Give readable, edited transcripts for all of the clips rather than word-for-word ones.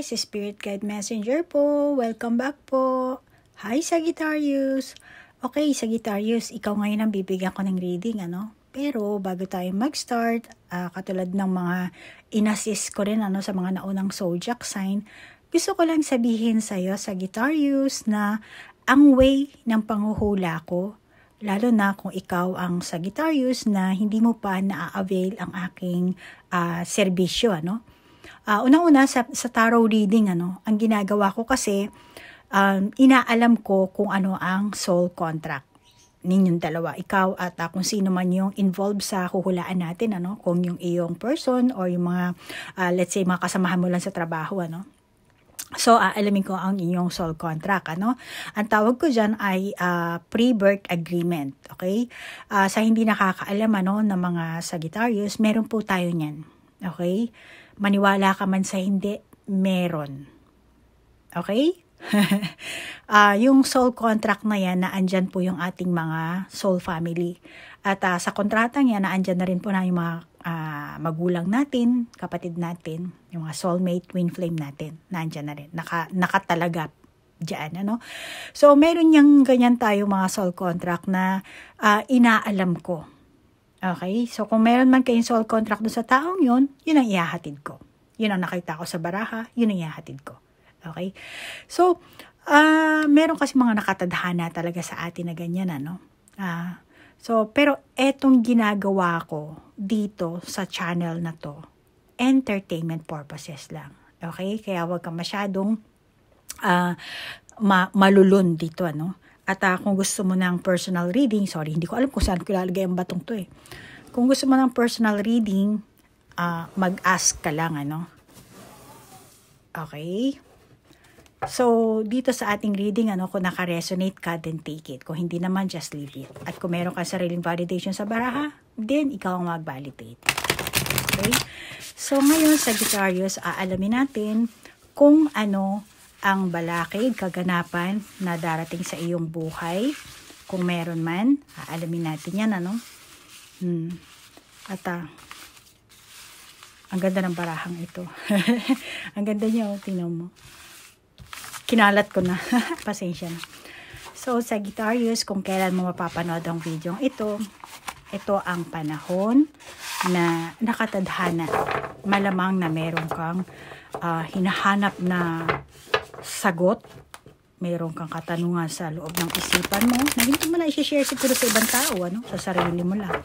Sagittarius, Spirit Guide Messenger po. Welcome back po. Hi Sagittarius. Okay, Sagittarius, ikaw ngayon ang bibigyan ko ng reading, ano? Pero bago tayo mag-start, katulad ng mga inassist ko rin sa mga naunang zodiac sign, gusto ko lang sabihin sa iyo, Sagittarius, na ang way ng panghuhula ko, lalo na kung ikaw ang Sagittarius na hindi mo pa na-avail ang aking serbisyo, ano? Unang-una sa tarot reading, ang ginagawa ko kasi, inaalam ko kung ano ang soul contract ninyong dalawa, ikaw at kung sino man yung involved sa huhulaan natin, kung yung iyong person or yung mga, let's say, mga kasamahan mo lang sa trabaho, So, alamin ko ang inyong soul contract, Ang tawag ko dyan ay pre-birth agreement, okay? Sa hindi nakakaalam, ng mga Sagittarius, meron po tayo niyan, okay? Maniwala ka man sa hindi, meron. Okay? Yung soul contract na yan, naandyan po yung ating mga soul family. At sa kontratang yan, naandyan na rin po na yung mga magulang natin, kapatid natin, yung mga soulmate, twin flame natin, naandyan na rin. Nakatalagap dyan, So, meron yung ganyan tayo mga soul contract na inaalam ko. Okay? So, kung meron man kayong soul contract doon sa taong yun ang ihahatid ko. Yun ang nakita ko sa baraha, yun ang ihahatid ko. Okay? So, meron kasi mga nakatadhana talaga sa atin na ganyan, pero etong ginagawa ko dito sa channel na to, entertainment purposes lang. Okay? Kaya wag kang masyadong malulun dito, At kung gusto mo ng personal reading, sorry, hindi ko alam kung saan ko ilalagay ang batong to eh. Kung gusto mo ng personal reading, mag-ask ka lang, Okay? So, dito sa ating reading, kung naka-resonate ka, then take it. Kung hindi naman, just leave it. At kung meron ka sariling validation sa baraha, then ikaw ang mag-validate. Okay? So, ngayon, Sagittarius, aalamin natin kung ano ang balakid, kaganapan na darating sa iyong buhay. Kung meron man, aalamin natin yan, At, ang ganda ng barahang ito. Ang ganda niya, tingnan mo. Kinalat ko na. Pasensya na. So, Sagittarius, kung kailan mo mapapanood ang video ito ang panahon na nakatadhana. Malamang na meron kang hinahanap na sagot. Meron kang katanungan sa loob ng isipan mo na hindi mo na i-share siguro sa ibang tao, sa sarili mo lang.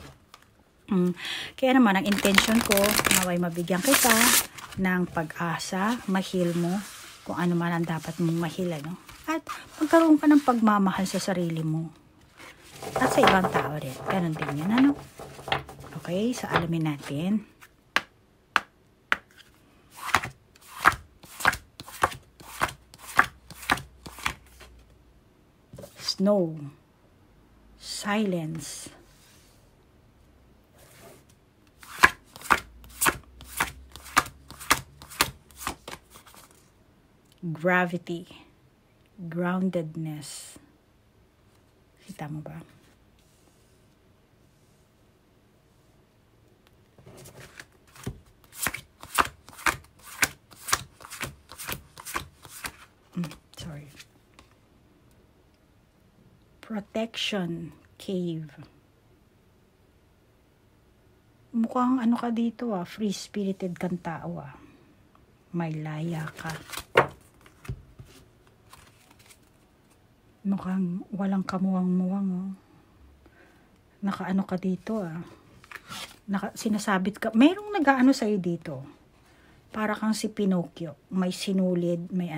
Kaya naman, ang intention ko, naway mabigyan kita ng pag-asa, mahil mo, kung ano man ang dapat mong mahil, At magkaroon ka ng pagmamahal sa sarili mo. At sa ibang tao rin. Ganon din yun, Okay, so alamin natin. Snow. Silence. Gravity. Groundedness. Kita mo ba? Sorry. Protection. Cave. Mukhang ka dito, free-spirited kang tao, May laya ka. Mukhang walang kamuwang-muwang, Nakaano ka dito, Sinasabit ka. Merong nag-aano sa'yo dito. Para kang si Pinocchio. May sinulid, may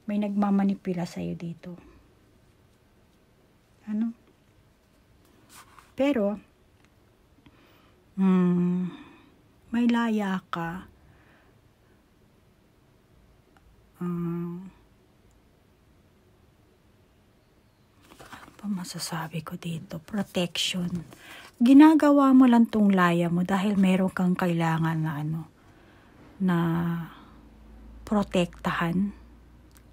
May nagmamanipula sa'yo dito. Pero, may laya ka. Masasabi ko dito, protection. Ginagawa mo lang tong laya mo dahil meron kang kailangan na protektahan,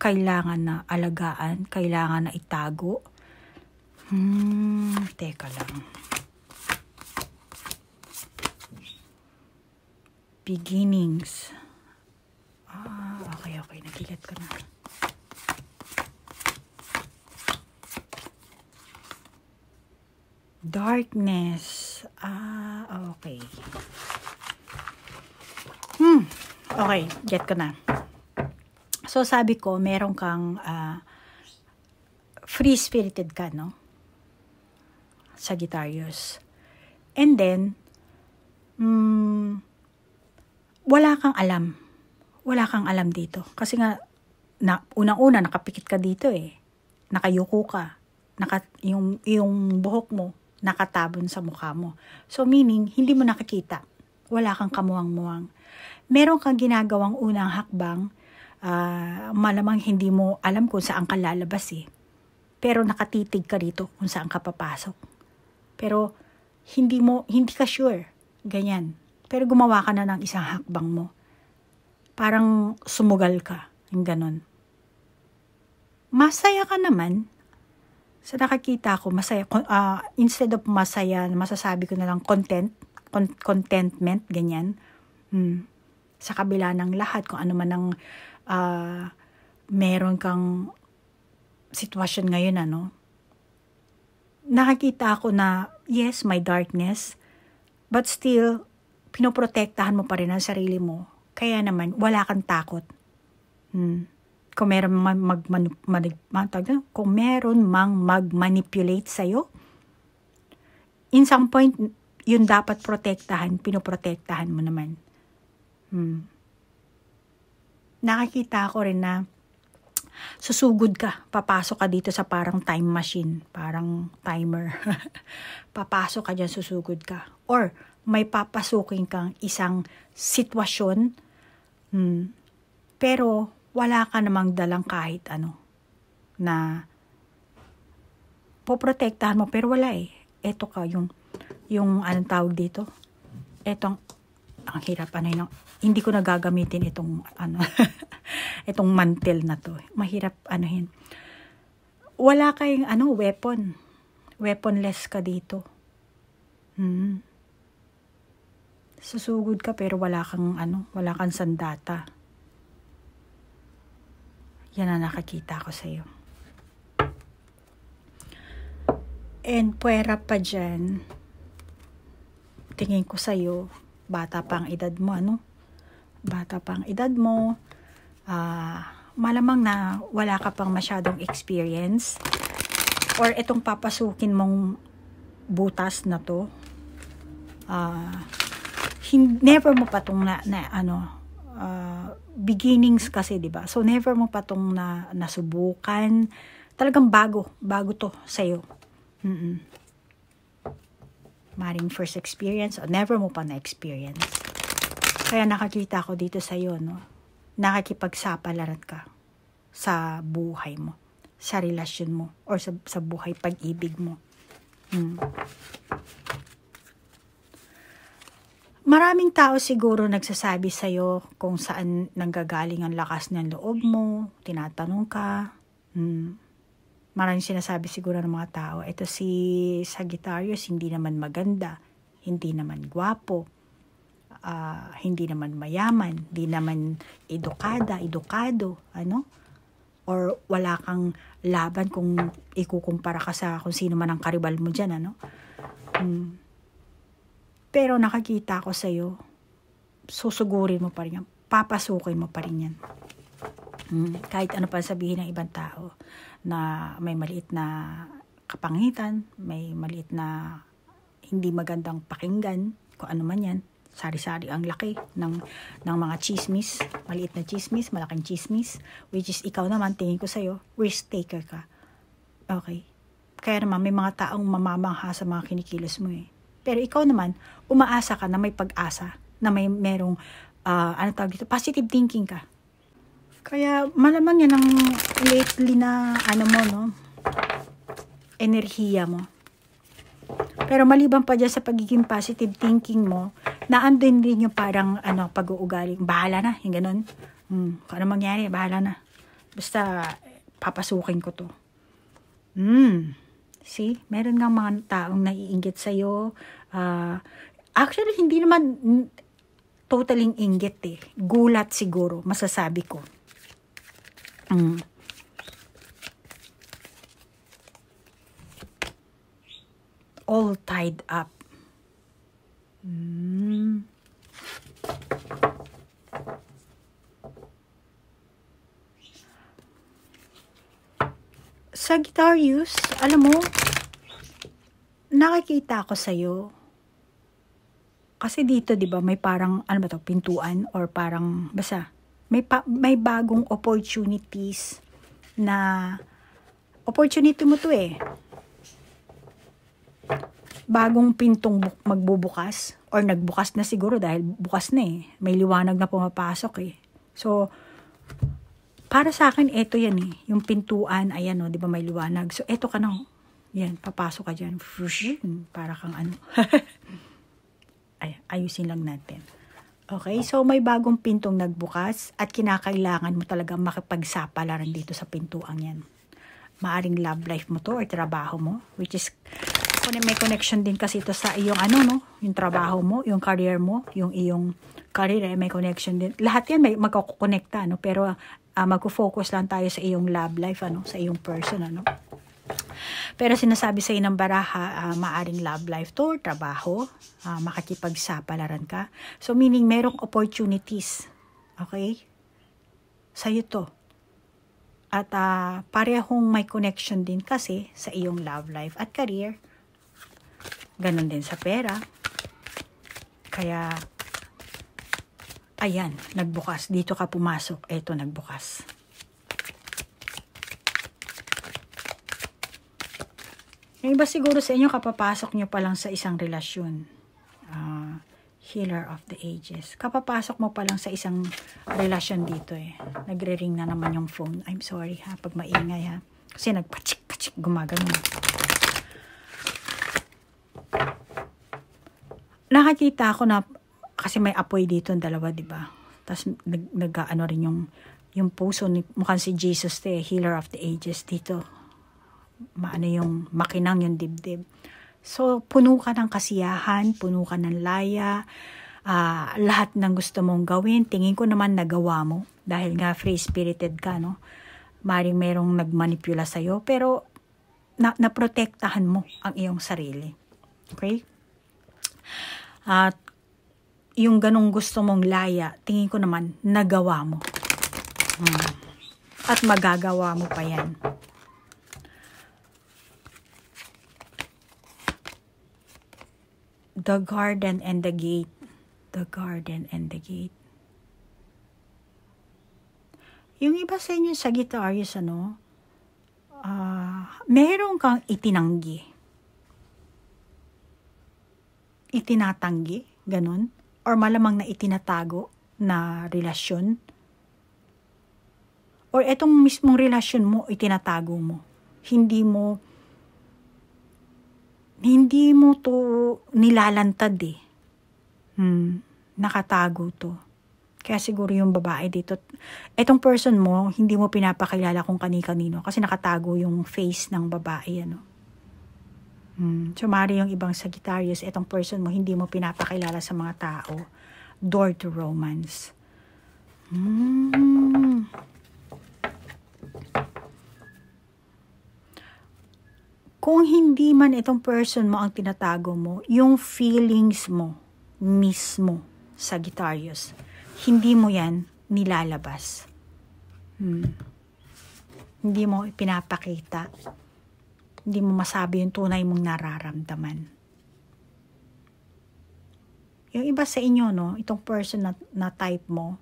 kailangan na alagaan, kailangan na itago. Teka lang. Beginnings. Okay, nagigat ko na. Darkness. Okay. Okay, get ko na. So, sabi ko, meron kang free-spirited ka, no? Sagittarius. And then, wala kang alam. Wala kang alam dito. Kasi nga, unang-una, nakapikit ka dito eh. Nakayuko ka. Yung buhok mo, nakatabon sa mukha mo. So, meaning, hindi mo nakikita. Wala kang kamuwang-muwang. Meron kang ginagawang unang hakbang, malamang hindi mo alam kung saan ka lalabas eh. Pero nakatitig ka dito kung saan ka papasok. Pero, hindi ka sure. Ganyan. Pero gumawa ka na ng isang hakbang mo. Parang sumugal ka. Yung ganon. Masaya ka naman. Sa nakakita ko, masaya. Instead of masaya, masasabi ko na lang contentment, ganyan. Sa kabila ng lahat, kung ano man ang meron kang sitwasyon ngayon, nakakita ako na, yes, may darkness, but still, pinoprotektahan mo pa rin ang sarili mo. Kaya naman, wala kang takot. Kung meron mang mag-manipulate sa'yo, in some point, yun dapat protektahan, pinoprotektahan mo naman. Nakakita ko rin na susugod ka, papasok ka dito sa parang time machine, parang timer. Papasok ka dyan, susugod ka. Or, may papasukin kang isang sitwasyon, pero wala ka namang dalang kahit ano, na poprotektahan mo, pero wala eh. Eto ka, yung anong tawag dito? Etong, ang hirap, hindi ko nagagamitin itong, itong mantel na to. Mahirap, wala kayong, weapon. Weaponless ka dito. Susugod ka, pero wala kang sandata. Yan ang nakakita ko sa'yo. And puwera pa dyan, tingin ko sa'yo, bata pa ang edad mo, Bata pa ang edad mo, malamang na wala ka pang masyadong experience, or itong papasukin mong butas na to, never mo pa itong beginnings kasi, diba? So, never mo pa itong nasubukan. Talagang bago to sa'yo. Maring first experience o never mo pa na-experience. Kaya nakakita ko dito sa'yo, nakikipagsapalaran ka sa buhay mo, sa relasyon mo, or sa buhay pag-ibig mo. Maraming tao siguro nagsasabi sa'yo kung saan nanggagaling ang lakas ng loob mo, tinatanong ka. Maraming sinasabi siguro ng mga tao, ito si Sagittarius, hindi naman maganda, hindi naman gwapo, hindi naman mayaman, hindi naman edukado, or wala kang laban kung ikukumpara ka sa kung sino man ang karibal mo dyan, Pero nakakita ko sa'yo, susugurin mo pa rin yan, papasukin mo pa rin yan. Kahit ano pa sabihin ng ibang tao, na may maliit na kapangitan, may maliit na hindi magandang pakinggan, kung ano man yan, sari-sari ang laki ng mga chismis, maliit na chismis, malaking chismis, which is ikaw naman, tingin ko sa'yo, risk taker ka. Okay? Kaya naman, may mga taong mamamangha sa mga kinikilos mo eh. Pero ikaw naman, umaasa ka na may pag-asa, na merong, tawag dito, positive thinking ka. Kaya malamang yan ang lately na, enerhiya mo. Pero maliban pa dyan sa pagiging positive thinking mo, naandun din yung parang, pag-uugali, bahala na, yung ganun. Kung ano mangyari, bahala na. Basta, papasukin ko to. See, meron nga mga taong naiinggit sa'yo. Actually, hindi naman totaling inggit eh. Gulat siguro, masasabi ko. Mm. All tied up. Mm. Sagittarius, alam mo, nakikita ko sa'yo. Kasi dito, di ba, may parang, ano ba to, pintuan or parang, basta, may bagong opportunities na, opportunity mo to eh. Bagong pintong magbubukas or nagbukas na siguro dahil bukas na eh. May liwanag na pumapasok eh. So, para sa akin, eto yan eh. Yung pintuan, ayan o, di ba may liwanag. So, eto ka na. Yan, papasok ka dyan. Para kang ano. Ay, ayusin lang natin. Okay, so may bagong pintong nagbukas at kinakailangan mo talaga makipagsapalaran dito sa pintuang yan. Maaring love life mo to or trabaho mo, which is may connection din kasi ito sa iyong ano, no? Yung trabaho mo, yung career mo, yung iyong career, may connection din. Lahat yan may magkukonekta, no? Pero magko-focus lang tayo sa iyong love life, ano? Sa iyong person, ano? Pero sinasabi sa ng baraha, maaring love life to, trabaho, makikipagsapalaran ka. So, meaning merong opportunities, okay? Sa'yo to. At parehong may connection din kasi sa iyong love life at career. Ganon din sa pera. Kaya, ayan, nagbukas. Dito ka pumasok. Eto, nagbukas. Yung iba siguro sa inyo, kapapasok nyo pa lang sa isang relasyon. Healer of the Ages. Kapapasok mo pa lang sa isang relasyon dito eh. Nagre-ring na naman yung phone. I'm sorry ha, pag maingay ha. Kasi nagpachik-pachik, gumagano. Nakakita ako na, kasi may apoy dito, dalawa, di ba? Tapos nag-ano rin yung puso, mukhang si Jesus healer of the ages dito. Maano yung makinang yung dibdib. So, puno ka ng kasiyahan, puno ka ng laya, lahat ng gusto mong gawin, tingin ko naman nagawa mo. Dahil nga free-spirited ka, no? Maring merong nagmanipula sa'yo, pero naprotektahan mo ang iyong sarili. Okay? At yung ganong gusto mong laya, tingin ko naman, nagawa mo. At magagawa mo pa yan. The garden and the gate. The garden and the gate. Yung iba sa inyo Sagittarius, ano, meron kang itinanggi. Itinatanggi, ganun. Or malamang na itinatago na relasyon. Or etong mismong relasyon mo, itinatago mo. Hindi mo to nilalantad eh. Nakatago to. Kaya siguro yung babae dito, etong person mo, hindi mo pinapakilala kung kani-kanino kasi nakatago yung face ng babae, ano. So, mari yung ibang Sagittarius, etong person mo, hindi mo pinapakilala sa mga tao. Door to romance. Kung hindi man itong person mo ang tinatago mo, yung feelings mo mismo, Sagittarius, hindi mo yan nilalabas. Hindi mo pinapakita. Hindi mo masabi yung tunay mong nararamdaman. Yung iba sa inyo, no, itong person na type mo,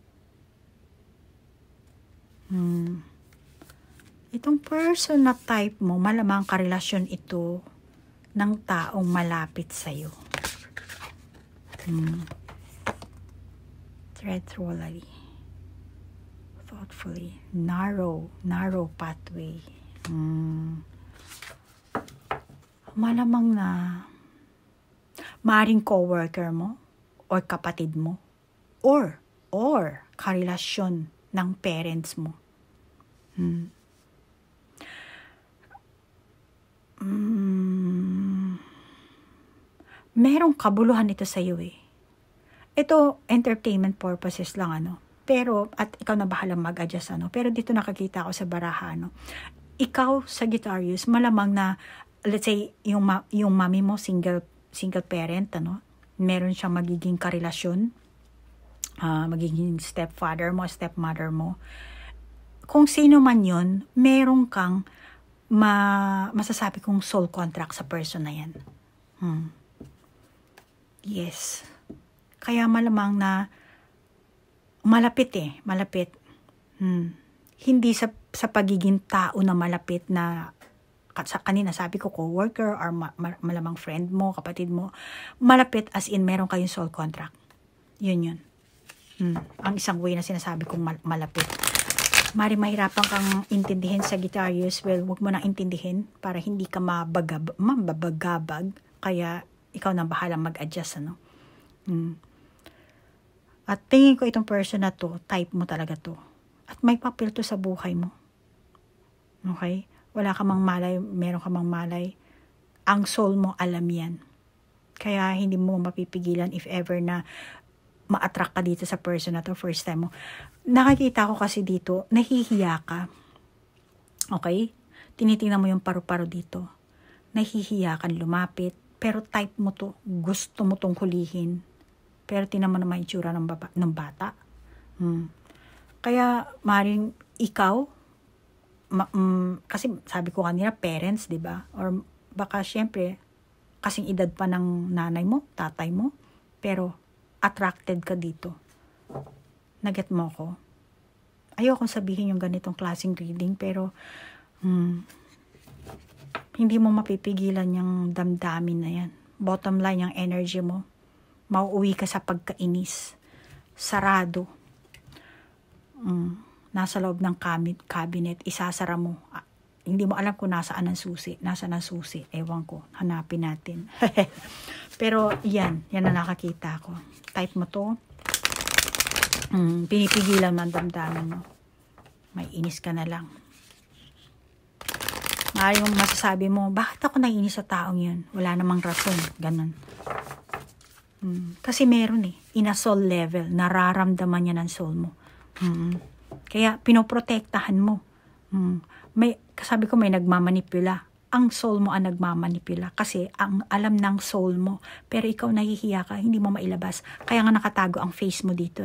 itong person na type mo, malamang karelasyon ito ng taong malapit sa'yo. Thoughtfully. Narrow pathway. Malamang na maring coworker mo or kapatid mo or karelasyon ng parents mo. Merong kabuluhan ito sa iyo eh. Ito entertainment purposes lang, ano. Pero, at ikaw na bahalang mag-adjust, ano. Pero dito nakakita ko sa baraha, ano. Ikaw, Sagittarius, malamang na, let's say, yung mami mo, single parent, ano. Meron siyang magiging karelasyon. Magiging stepfather mo, stepmother mo. Kung sino man yun, meron kang masasabi kong soul contract sa person na yan. Yes. Kaya malamang na malapit. Hindi sa pagiging tao na malapit na kanina sabi ko co-worker or malamang friend mo, kapatid mo. Malapit as in meron kayong soul contract. Yun. Ang isang way na sinasabi kong malapit. Mahirapan kang intindihin, Sagittarius. Well, wag mo nang intindihin para hindi ka mababagabag. Kaya ikaw na bahala mag-adjust, ano. At tingin ko itong person na to, type mo talaga to. At may papel to sa buhay mo. Okay? Wala ka mang malay, meron ka mang malay. Ang soul mo, alam yan. Kaya hindi mo mapipigilan if ever na ma-attract ka dito sa person na to, first time mo. Nakikita ko kasi dito, nahihiya ka. Okay? Tinitingnan mo yung paru-paro dito. Nahihiya kang lumapit. Pero type mo to, gusto mo tong hulihin. Pero tinan mo naman itsura ng bata. Kaya, maaaring ikaw, kasi sabi ko kanina, parents, di ba? Or baka syempre, kasing edad pa ng nanay mo, tatay mo, pero attracted ka dito. Naget mo ko? Ayokong sabihin yung ganitong klaseng reading, pero hindi mo mapipigilan yung damdamin na yan. Bottom line, yung energy mo, mauuwi ka sa pagkainis. Sarado. Nasa loob ng cabinet, isasara mo. Hindi mo alam kung nasaan ang susi. Nasaan ang susi? Ewan ko. Hanapin natin. Pero yan na nakakita ko. Type mo to. Pinipigilan mo ang damdamin mo. May inis ka na lang. Yung masasabi mo, bakit ako naiinis sa taong yun? Wala namang rason. Ganon. Kasi meron in a soul level, nararamdaman niya ng soul mo. Kaya pinoprotektahan mo. Sabi ko may nagmamanipula. Ang soul mo ang nagmamanipula kasi ang alam ng soul mo. Pero ikaw nahihiya ka, hindi mo mailabas. Kaya nga nakatago ang face mo dito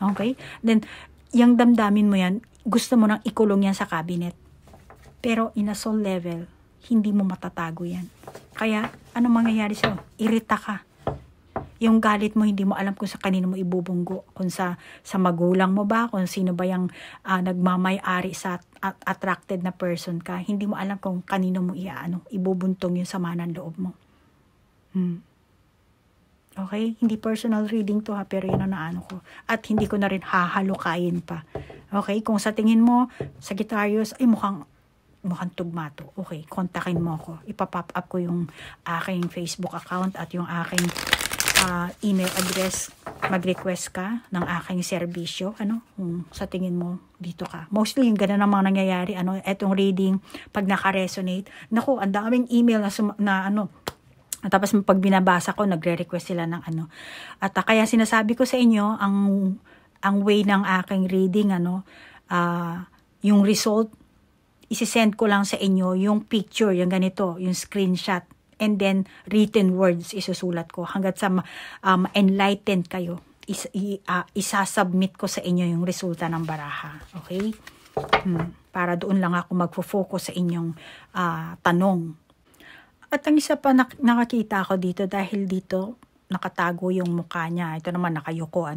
Okay? Then, yung damdamin mo yan, gusto mo nang ikulong yan sa cabinet. Pero in a soul level, hindi mo matatago yan. Kaya, ano mangyayari sa'yo? Irita ka. Yung galit mo, hindi mo alam kung sa kanino mo ibubunggo. Kung sa magulang mo ba? Kung sino ba yung nagmamay-ari sa attracted na person ka. Hindi mo alam kung kanino mo ibubuntong yung sama ng loob mo. Okay? Hindi personal reading to pero yun ang naano ko. At hindi ko na rin hahalukayin pa. Okay? Kung sa tingin mo, Sagittarius, ay mukhang tugma to. Okay, kontakin mo ako. Ipapop up ko yung aking Facebook account at yung aking email address. Mag-request ka ng aking serbisyo. Kung sa tingin mo, dito ka. Mostly yung ganun ang mga nangyayari. Etong reading, pag naka-resonate. Naku, ang daming email tapos pag binabasa ko, nagre-request sila ng At kaya sinasabi ko sa inyo, ang way ng aking reading, yung result, isisend ko lang sa inyo yung picture, yung ganito, yung screenshot. And then, written words isusulat ko. Hanggat sa enlightened kayo, isasubmit ko sa inyo yung resulta ng baraha. Okay? Para doon lang ako magfo-focus sa inyong tanong. At ang isa pa nakakita ko dito, dahil dito nakatago yung mukha niya. Ito naman nakayuko,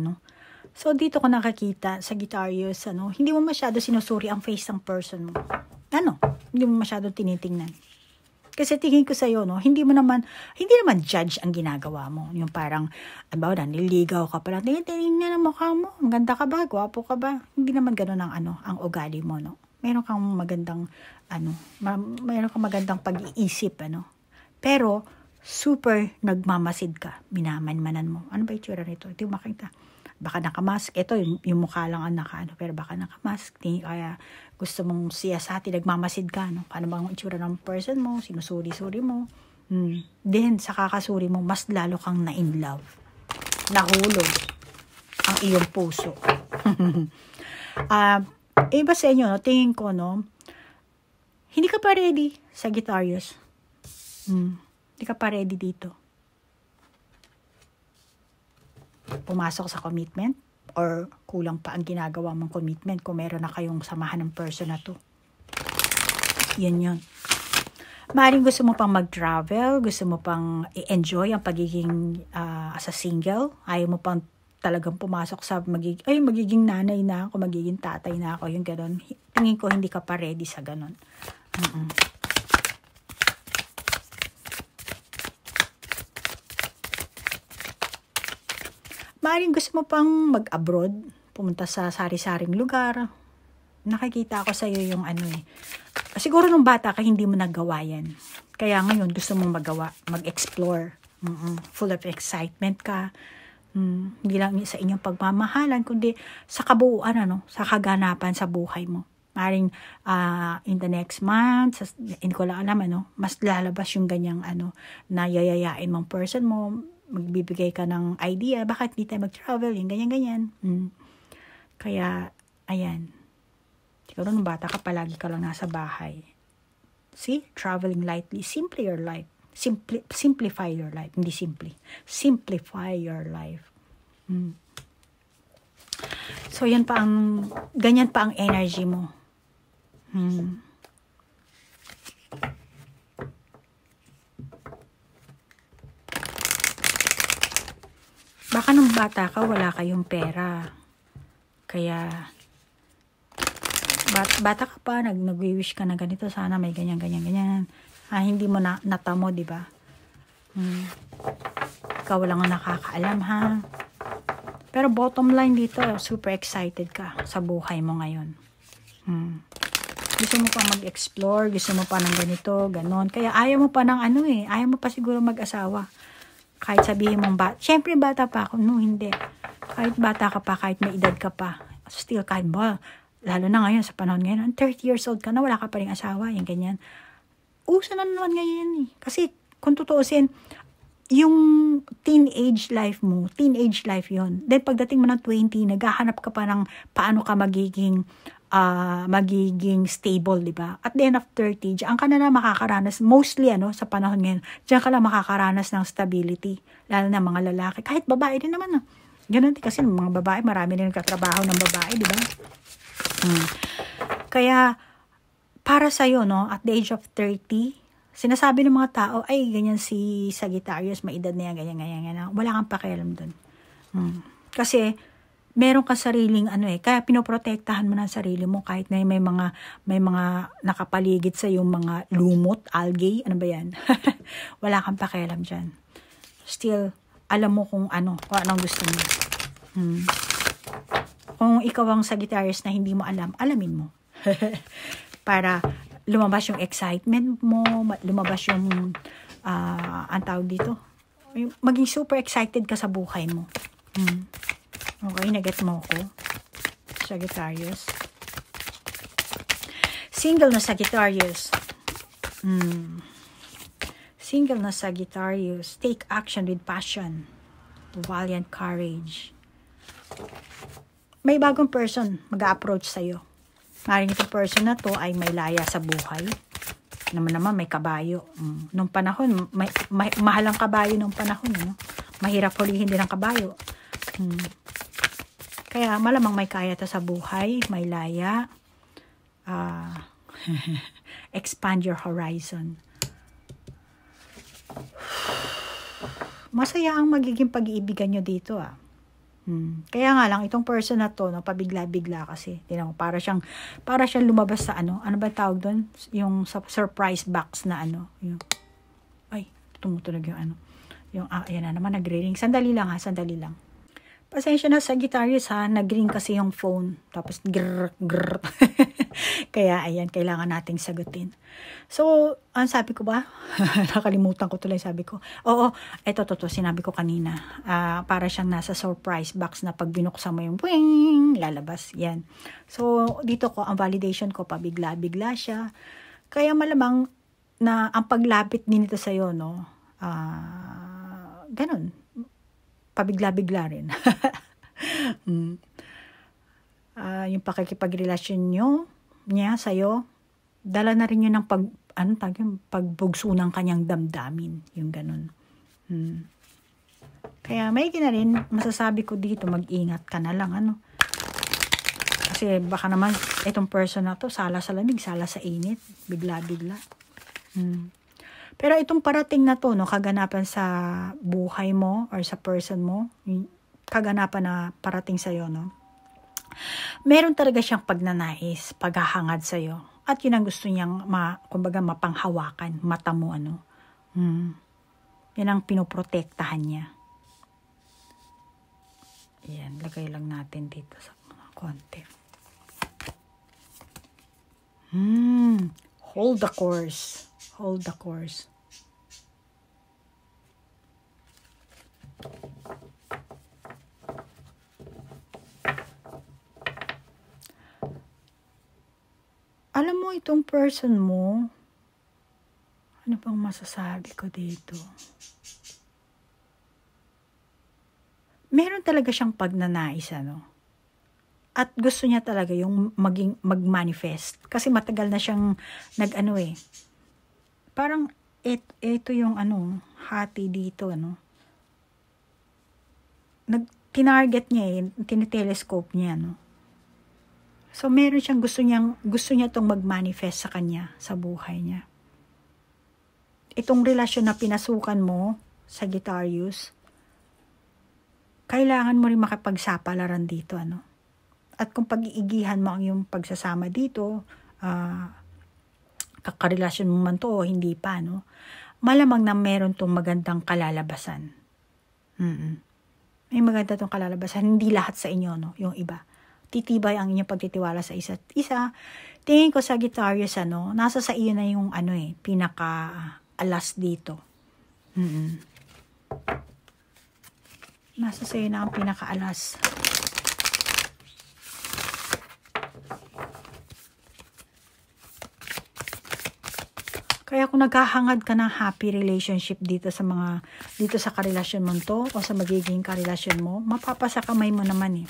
So, dito ko nakakita, Sagittarius, hindi mo masyado sinusuri ang face ng person mo. Hindi mo masyado tinitingnan. Kasi tingin ko sa'yo, hindi naman judge ang ginagawa mo. Yung parang, nililigaw ka pala, tingnan ang mukha mo, ang ganda ka ba, gwapo ka ba? Hindi naman ganun ang ugali mo, Meron kang magandang, meron kang magandang pag-iisip, Pero, super nagmamasid ka, minaman-manan mo. Ano ba itsura nito? Hindi mo makita. Baka nakamask. Ito, yung mukha lang ang pero baka nakamask. Kaya gusto mong siyasati, nagmamasid ka. Paano ba ang itsura ng person mo? Sinusuri-suri mo. Then, sa kakasuri mo, mas lalo kang na-in love. Nahulog ang iyong puso. Iba sa inyo, no? Tingin ko, no? Hindi ka pa ready, Sagittarius. Hindi ka pa ready dito. Pumasok sa commitment or kulang pa ang ginagawa mong commitment kung meron na kayong samahan ng person na to. Yan yun. Maaaring gusto mo pang mag-travel, gusto mo pang i-enjoy ang pagiging as a single, ayaw mo pang talagang pumasok sa magiging nanay na ako, magiging tatay na ako, yung gano'n. Tingin ko hindi ka pa ready sa gano'n. Maaaring gusto mo pang mag-abroad, pumunta sa sari-saring lugar. Nakikita ko sa iyo yung siguro nung bata ka hindi mo nagawa yan. Kaya ngayon gusto mong magawa, mag-explore. Full of excitement ka. Hindi lang sa inyong pagmamahalan, kundi sa kabuuan, sa kaganapan sa buhay mo. Maaaring in the next month, hindi ko lang alam, mas lalabas yung ganyang na yayayain mong person mo, magbibigay ka ng idea, bakit di tayo mag-travel, yung ganyan-ganyan. Kaya, ayan. Siguro nung bata ka, palagi ka lang nasa bahay. See? Traveling lightly. Simplify your life. Simplify your life. Hindi simply. Simplify your life. So, ganyan pa ang energy mo. Baka nung bata ka, wala kayong pera. Kaya, bata ka pa, nag-wish ka na ganito, sana may ganyan. Hindi mo natamo, di ba? Ikaw lang ang nakakaalam, ha? Pero bottom line dito, super excited ka sa buhay mo ngayon. Gusto mo pa mag-explore, gusto mo pa ng ganito, ganon. Kaya ayaw mo pa ng ayaw mo pa siguro mag-asawa. Kahit sabihin mong syempre bata pa ako, no, hindi. Kahit bata ka pa, kahit may edad ka pa, still kahit ba, lalo na ngayon, sa panahon ngayon, 30 years old ka na, wala ka pa rin asawa, yung ganyan. Uso na naman ngayon Kasi, kung tutuusin, yung teenage life yon. Then, pagdating mo ng 20, naghahanap ka pa ng paano ka magiging stable, di ba? At the end of 30, diyan ka na makakaranas, mostly, sa panahon ngayon, diyan ka na makakaranas ng stability, lalo na mga lalaki. Kahit babae din naman, Ganun din kasi mga babae, marami rin nagkatrabaho ng babae, di ba? Kaya, para sa'yo, at the age of 30, sinasabi ng mga tao, ay, ganyan si Sagittarius, may edad na yan, ganyan. Wala kang pakialam dun. Kasi, meron ka sariling kaya pinoprotektahan mo ng sarili mo kahit na may mga nakapaligid sa yung mga lumot, algae, ano ba yan? Wala kang pakialam dyan. Still, alam mo kung anong gusto mo. Kung ikaw ang Sagittarius na hindi mo alam, alamin mo. Para lumabas yung excitement mo, lumabas yung, ang tawag dito, maging super excited ka sa buhay mo. Okay, naget mo ko. Sagittarius. Single na Sagittarius. Single na Sagittarius. Take action with passion. Valiant courage. May bagong person mag-a-approach sa'yo. Maring itong person na to ay may laya sa buhay. Naman may kabayo. Nung panahon, mahal ang kabayo nung panahon. Mahirap hulihin din ang kabayo. Kaya malamang may kaya ta sa buhay, may laya. Expand your horizon. Masaya ang magiging pag-iibigan nyo dito Kaya nga lang itong person na to, pabigla-bigla kasi. Tingnan mo, para siyang lumabas sa ano ba tawag doon? Yung surprise box na yung, ay, tumutunog yung yung ayan na naman nagre-ring. Sandali lang. Pasensya na Sagittarius nag-ring kasi yung phone. Tapos grrr. Kaya ayan, kailangan nating sagutin. So, ang sabi ko ba? Nakalimutan ko tuloy sabi ko. Oo, ito sinabi ko kanina. Para siyang nasa surprise box na pag binuksan mo yung wing, lalabas. Yan. So, dito ko, ang validation ko, pabigla-bigla siya. Kaya malamang na ang paglapit din nito sa'yo, ganun. Pabigla-bigla rin. yung pakikipagrelasyon niya sa'yo, dala na rin yun ng pagbugso ng kanyang damdamin. Yung ganun. Kaya may na rin, masasabi ko dito, mag-ingat ka na lang, Kasi baka naman, itong person na to, sala sa lamig, sala sa init, bigla-bigla. Pero itong parating na to, kaganapan sa buhay mo, or sa person mo, kaganapan na parating sa'yo, meron talaga siyang pagnanais, paghahangad sa'yo. At yun ang gusto niyang, kumbaga, mapanghawakan, mata mo, Yan ang pinoprotektahan niya. Yan, lagay lang natin dito sa konti. Hold the course. Hold the course. Alam mo, itong person mo, ano pang masasabi ko dito? Meron talaga siyang pagnanais, At gusto niya talaga yung mag-manifest. Kasi matagal na siyang Parang, ito yung hati dito, Tinarget niya, tinitelescope niya, So, meron siyang gusto niya itong mag-manifest sa kanya, sa buhay niya. Itong relasyon na pinasukan mo, Sagittarius, kailangan mo rin makipagsapalaran dito, At kung pag-iigihan mo ang yung pagsasama dito, kakarelasyon mo man to o hindi pa, malamang na meron tong magandang kalalabasan. May maganda tong kalalabasan. Hindi lahat sa inyo, yung iba. Titibay ang inyong pagtitiwala sa isa't isa. Tingin ko, Sagittarius, nasa sa iyo na yung, pinaka-alas dito. Nasa sa iyo na ang pinaka-alas. Kaya kung naghahangad ka ng happy relationship dito sa karelasyon mo to, o sa magiging karelasyon mo, mapapasa kamay mo naman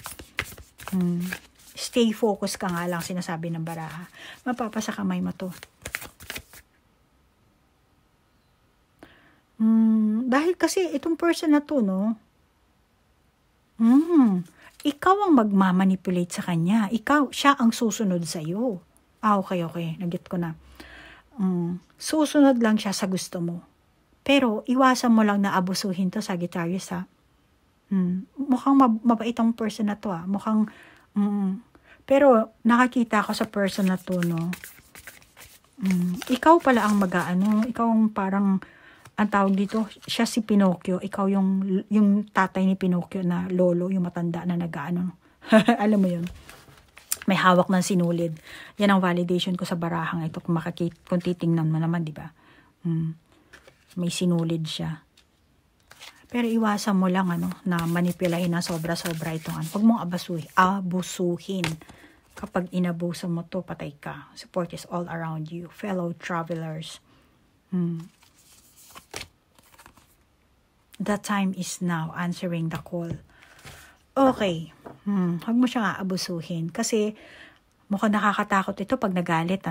Stay focused ka nga lang, sinasabi ng baraha. Mapapasa kamay mo to. Dahil kasi itong person na to, ikaw ang magmamanipulate sa kanya. Siya ang susunod sa iyo. Okay. Nagit ko na. Susunod lang siya sa gusto mo. Pero, iwasan mo lang na abusuhin to, Sagittarius, Mukhang mabait ang person na to, Mukhang, pero, nakakita ko sa person na to, ikaw pala ang ikaw ang parang, ang tawag dito, siya si Pinocchio, ikaw yung tatay ni Pinocchio na lolo, yung matanda na alam mo yun. May hawak ng sinulid. Yan ang validation ko sa barahang ito. Kung titingnan mo naman, di ba? May sinulid siya. Pero iwasan mo lang, na manipulahin na sobra-sobra itong Huwag mong abusuhin. Kapag inabuso mo to, patay ka. Support is all around you. Fellow travelers. The time is now. Answering the call. Okay. Huwag mo siyang aabusuhin. Kasi, mukhang nakakatakot ito pag nagalit,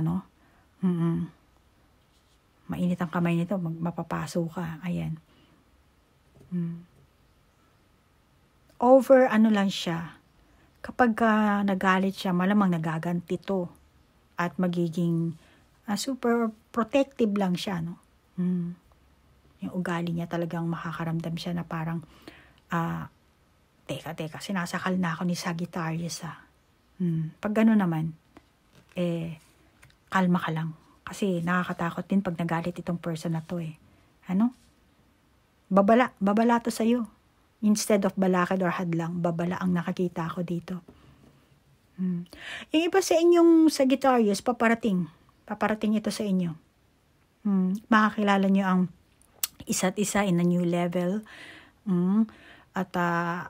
Mainit ang kamay nito, mapapaso ka. Ayan. Lang siya. Kapag nagalit siya, malamang nagaganti to. At magiging super protective lang siya, Yung ugali niya talagang makakaramdam siya na parang, teka, sinasakal na ako ni Sagittarius, Pag gano'n naman, kalma ka lang. Kasi nakakatakot din pag nagalit itong person na to, Babala to sa'yo. Instead of balakid or hadlang, babala ang nakakita ko dito. Yung iba sa inyong Sagittarius, paparating ito sa inyo. Makakilala nyo ang isa't isa in a new level. At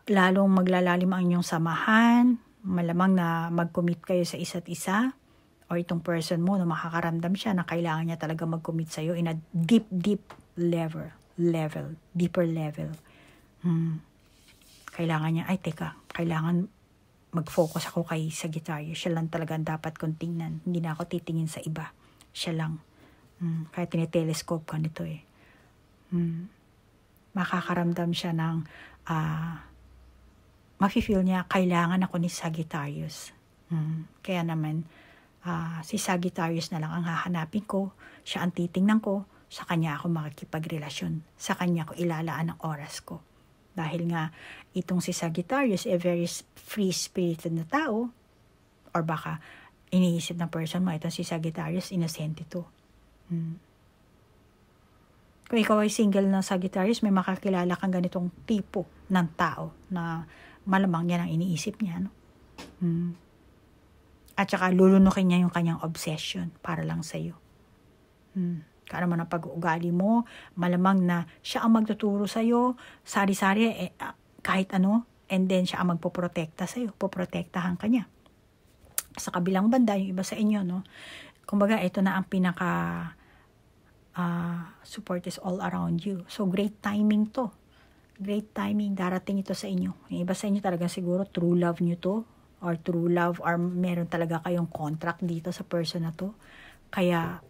lalong maglalalim ang inyong samahan. Malamang na mag-commit kayo sa isa't isa. Or itong person mo na makakaramdam siya na kailangan niya talaga mag-commit sa'yo in a deep level. Deeper level. Kailangan niya, kailangan mag-focus ako kay Sagittarius. Siya lang talaga ang dapat kong tingnan. Hindi na ako titingin sa iba. Siya lang. Kahit tinitelescope ka nito eh. Makakaramdam siya ng mafe-feel niya, kailangan ako ni Sagittarius. Kaya naman, si Sagittarius na lang ang hahanapin ko. Siya ang titingnan ko. Sa kanya ako makikipagrelasyon. Sa kanya ko ilalaan ang oras ko. Dahil nga, itong si Sagittarius, very free-spirited na tao, or baka iniisip ng person mo, itong si Sagittarius, innocent ito. Kung ikaw ay single na Sagittarius, may makakilala kang ganitong tipo ng tao na malamang yan ang iniisip niya. No? At saka lulunukin niya yung kanyang obsession para lang sa'yo. Kaya naman ang pag-uugali mo, malamang na siya ang magtuturo sa'yo, sari-sari, kahit ano, and then siya ang magpoprotekta sa'yo, poprotektahan ka niya. Sa kabilang banda, yung iba sa inyo, no? Kumbaga, ito na ang support is all around you. So, great timing to. Great timing, darating ito sa inyo. Yung iba sa inyo talagang siguro true love nyo to, or true love, or meron talaga kayong contract dito sa person na to. Kaya,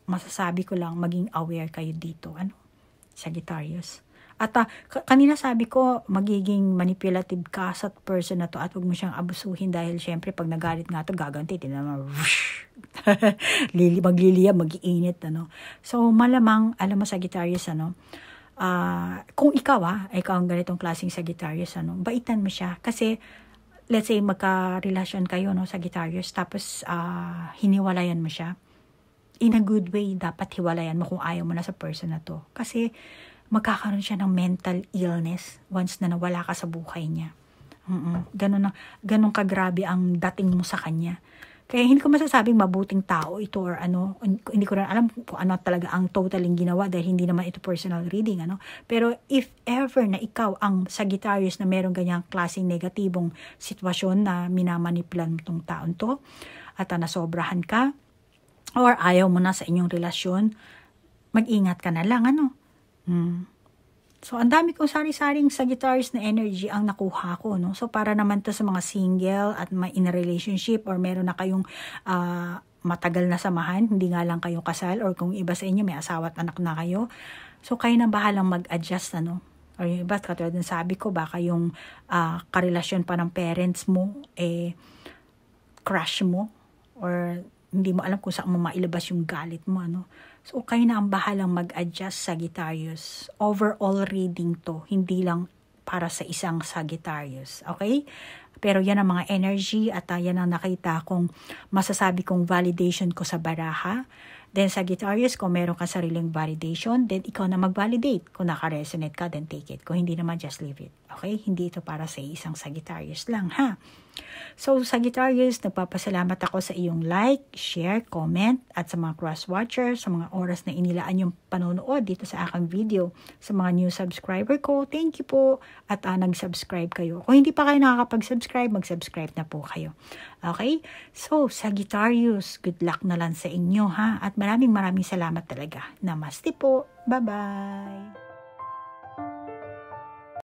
masasabi ko lang, maging aware kayo dito. Sagittarius. At kanina sabi ko, magiging manipulative ka sa person na to at huwag mo siyang abusuhin dahil syempre pag nagalit nga to, gaganti. Magliliyab, mag-iinit. So, malamang, alam mo Sagittarius, kung ikaw ang ganitong klaseng Sagittarius, baitan mo siya. Kasi, let's say, magka-relasyon kayo, Sagittarius, tapos hiniwalayan mo siya. In a good way, dapat hiwalayan mo kung ayaw mo na sa person na to. Kasi magkakaroon siya ng mental illness once na nawala ka sa buhay niya. Ganun kagrabe ang dating mo sa kanya. Kaya hindi ko masasabing mabuting tao ito or hindi ko rin alam kung ano talaga ang totaling ginawa dahil hindi naman ito personal reading. Pero if ever na ikaw ang Sagittarius na merong ganyang klaseng negatibong sitwasyon na minamanipulan mo tong taon to at nasobrahan ka, or ayaw mo na sa inyong relasyon, mag-ingat ka na lang, So, ang dami kong sari-saring Sagittarius na energy ang nakuha ko, So, para naman to sa mga single at in a relationship or meron na kayong matagal na samahan, hindi nga lang kayo kasal, or kung iba sa inyo may asawa at anak na kayo. So, kayo na bahalang mag-adjust, Or yung iba, katulad ng sabi ko, baka yung karelasyon pa ng parents mo, crush mo, or hindi mo alam kung saan mo mailabas yung galit mo, So, kayo na ang bahalang mag-adjust, Sagittarius. Overall reading to, hindi lang para sa isang Sagittarius. Okay? Pero yan ang mga energy at yan ang nakita kong masasabi kong validation ko sa baraha. Then, Sagittarius, kung meron ka sariling validation, then ikaw na mag-validate. Kung naka-resonate ka, then take it. Kung hindi naman, just leave it. Okay? Hindi ito para sa isang Sagittarius lang, ha? So, Sagittarius, nagpapasalamat ako sa iyong like, share, comment, at sa mga cross-watchers, sa mga oras na inilaan yung panonood dito sa aking video. Sa mga new subscriber ko, thank you po. At nag-subscribe kayo. Kung hindi pa kayo nakakapag-subscribe, mag-subscribe na po kayo. Okay? So, Sagittarius, good luck na lang sa inyo, ha? At maraming salamat talaga. Namaste po. Bye-bye.